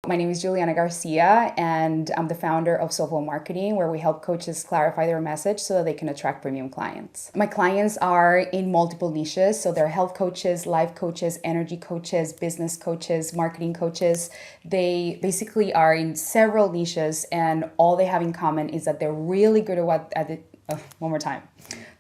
My name is Juliana Garcia, and I'm the founder of Soulful Marketing, where we help coaches clarify their message so that they can attract premium clients. My clients are in multiple niches, so they're health coaches, life coaches, energy coaches, business coaches, marketing coaches. They basically are in several niches, and all they have in common is that they're really good one more time.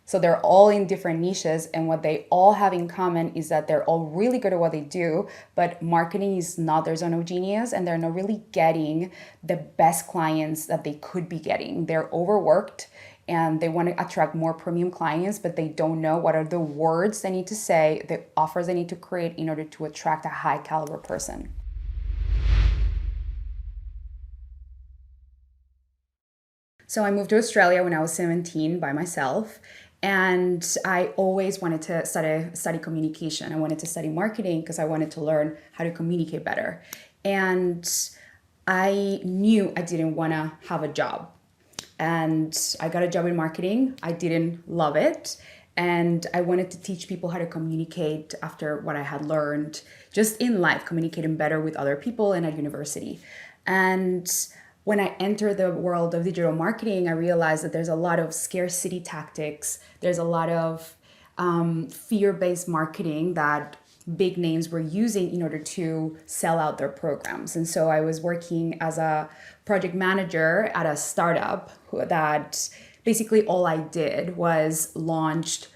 So they're all in different niches, and what they all have in common is that they're all really good at what they do, but marketing is not their zone of genius, and they're not really getting the best clients that they could be getting. They're overworked and they want to attract more premium clients, but they don't know what are the words they need to say, the offers they need to create in order to attract a high caliber person. So I moved to Australia when I was 17 by myself. And I always wanted to study communication. I wanted to study marketing because I wanted to learn how to communicate better. And I knew I didn't want to have a job. And I got a job in marketing. I didn't love it. And I wanted to teach people how to communicate after what I had learned just in life, communicating better with other people and at university. And when I entered the world of digital marketing, I realized that there's a lot of scarcity tactics. There's a lot of fear-based marketing that big names were using in order to sell out their programs. And so I was working as a project manager at a startup that basically all I did was launched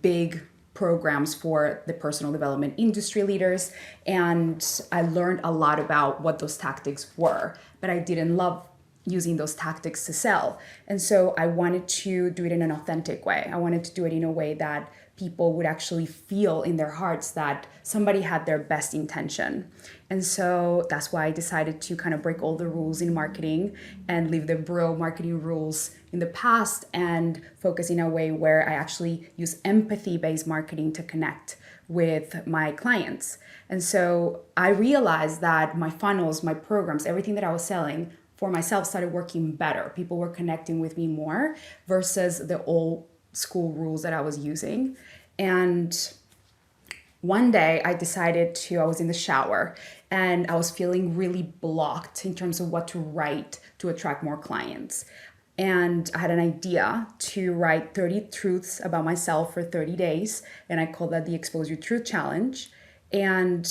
big programs for the personal development industry leaders. And I learned a lot about what those tactics were, but I didn't love using those tactics to sell. And so I wanted to do it in an authentic way. I wanted to do it in a way that people would actually feel in their hearts that somebody had their best intention. And so that's why I decided to kind of break all the rules in marketing and leave the bro marketing rules in the past and focus in a way where I actually use empathy-based marketing to connect with my clients. And so I realized that my funnels, my programs, everything that I was selling for myself started working better. People were connecting with me more versus the old school rules that I was using. And one day I was in the shower and I was feeling really blocked in terms of what to write to attract more clients. And I had an idea to write 30 truths about myself for 30 days. And I called that the Expose Your Truth Challenge. And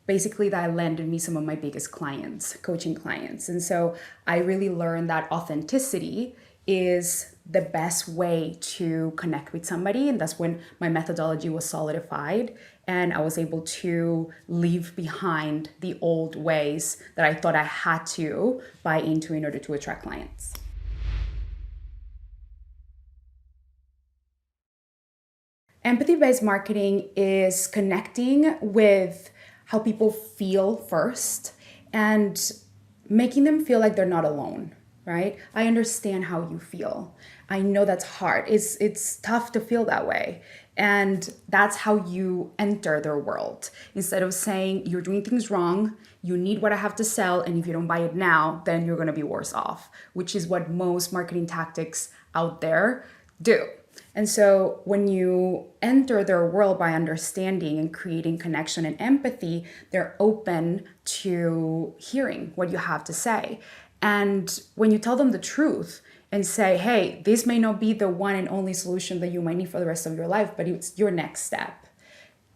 basically that landed me some of my biggest clients, coaching clients. And so I really learned that authenticity is the best way to connect with somebody. And that's when my methodology was solidified. And I was able to leave behind the old ways that I thought I had to buy into in order to attract clients. Empathy-based marketing is connecting with how people feel first and making them feel like they're not alone, right? I understand how you feel. I know that's hard. It's tough to feel that way. And that's how you enter their world. Instead of saying, you're doing things wrong, you need what I have to sell, and if you don't buy it now, then you're gonna be worse off, which is what most marketing tactics out there do. And so when you enter their world by understanding and creating connection and empathy, they're open to hearing what you have to say. And when you tell them the truth and say, hey, this may not be the one and only solution that you might need for the rest of your life, but it's your next step.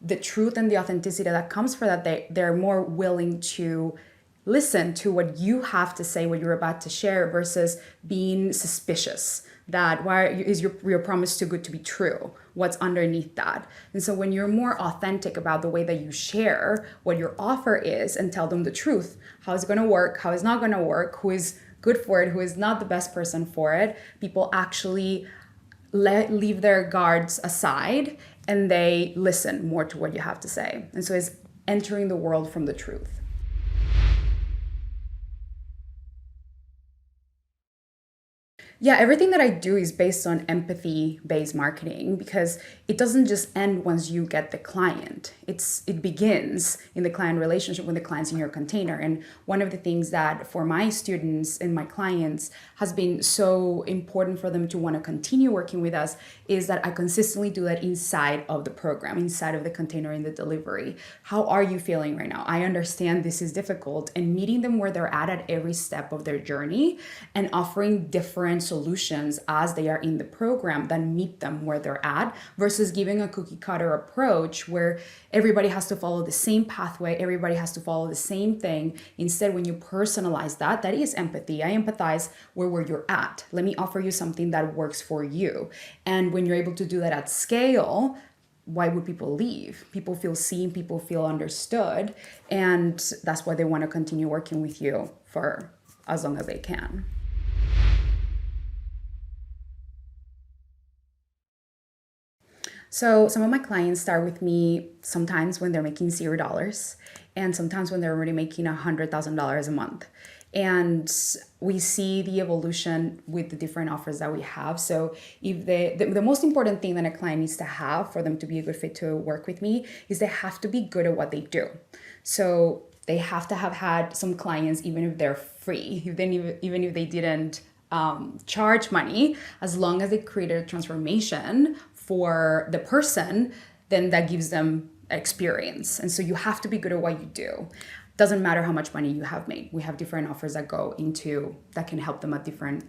The truth and the authenticity that comes for that, they're more willing to listen to what you have to say, what you're about to share, versus being suspicious that why is your promise too good to be true? What's underneath that? And so when you're more authentic about the way that you share what your offer is and tell them the truth, how is it going to work, how it's not going to work, who is good for it, who is not the best person for it, people actually leave their guards aside and they listen more to what you have to say. And so it's entering the world from the truth. Yeah, everything that I do is based on empathy-based marketing because it doesn't just end once you get the client. It begins in the client relationship when the client's in your container. And one of the things that for my students and my clients has been so important for them to want to continue working with us is that I consistently do that inside of the program, inside of the container in the delivery. How are you feeling right now? I understand this is difficult, and meeting them where they're at every step of their journey and offering different solutions as they are in the program that meet them where they're at versus giving a cookie cutter approach where everybody has to follow the same pathway, everybody has to follow the same thing. Instead, when you personalize that, that is empathy. I empathize where you're at. Let me offer you something that works for you. And when you're able to do that at scale, why would people leave? People feel seen, people feel understood, and that's why they want to continue working with you for as long as they can. So some of my clients start with me sometimes when they're making $0 and sometimes when they're already making $100,000 a month. And we see the evolution with the different offers that we have. So if the most important thing that a client needs to have for them to be a good fit to work with me is they have to be good at what they do. So they have to have had some clients, even if they're free, even if they didn't charge money, as long as they created a transformation for the person, then that gives them experience. And so you have to be good at what you do. Doesn't matter how much money you have made. We have different offers that go into that can help them at different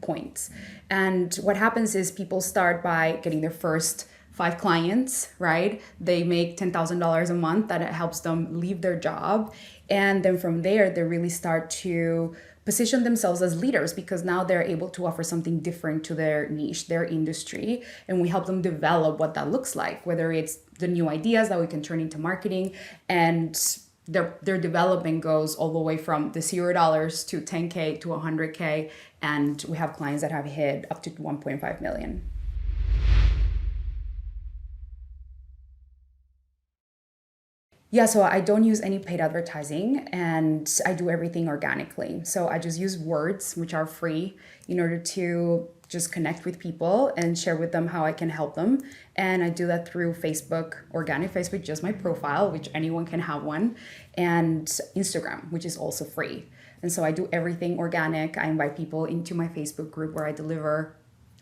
points. And what happens is people start by getting their first 5 clients, right? They make $10,000 a month. That helps them leave their job. And then from there, they really start to position themselves as leaders because now they're able to offer something different to their niche, their industry, and we help them develop what that looks like, whether it's the new ideas that we can turn into marketing, and their development goes all the way from the $0 to 10K to 100K, and we have clients that have hit up to 1.5 million. Yeah, so I don't use any paid advertising and I do everything organically. So I just use words, which are free, in order to just connect with people and share with them how I can help them. And I do that through Facebook, organic Facebook, just my profile, which anyone can have one, and Instagram, which is also free. And so I do everything organic. I invite people into my Facebook group where I deliver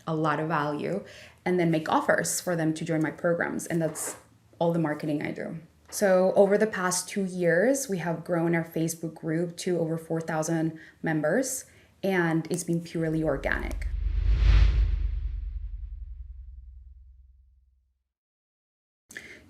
a lot of value and then make offers for them to join my programs. And that's all the marketing I do. So over the past 2 years, we have grown our Facebook group to over 4,000 members, and it's been purely organic.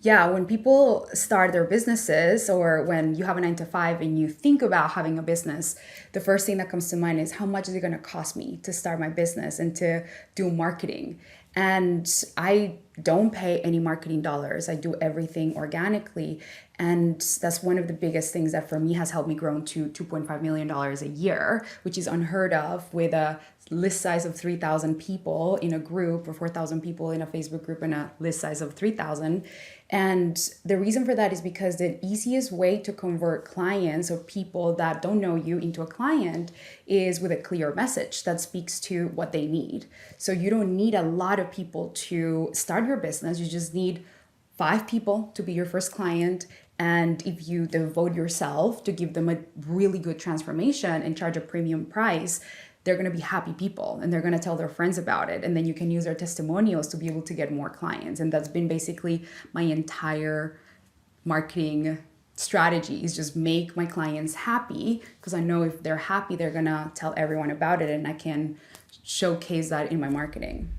Yeah, when people start their businesses or when you have a 9 to 5 and you think about having a business, the first thing that comes to mind is how much is it going to cost me to start my business and to do marketing? And I don't pay any marketing dollars. I do everything organically. And that's one of the biggest things that for me has helped me grow to $2.5 million a year, which is unheard of with a list size of 3,000 people in a group or 4,000 people in a Facebook group and a list size of 3,000. And the reason for that is because the easiest way to convert clients or people that don't know you into a client is with a clear message that speaks to what they need. So you don't need a lot of people to start your business. You just need 5 people to be your first client. And if you devote yourself to give them a really good transformation and charge a premium price, they're going to be happy people and they're going to tell their friends about it. And then you can use their testimonials to be able to get more clients. And that's been basically my entire marketing strategy, is just make my clients happy, because I know if they're happy, they're going to tell everyone about it, and I can showcase that in my marketing.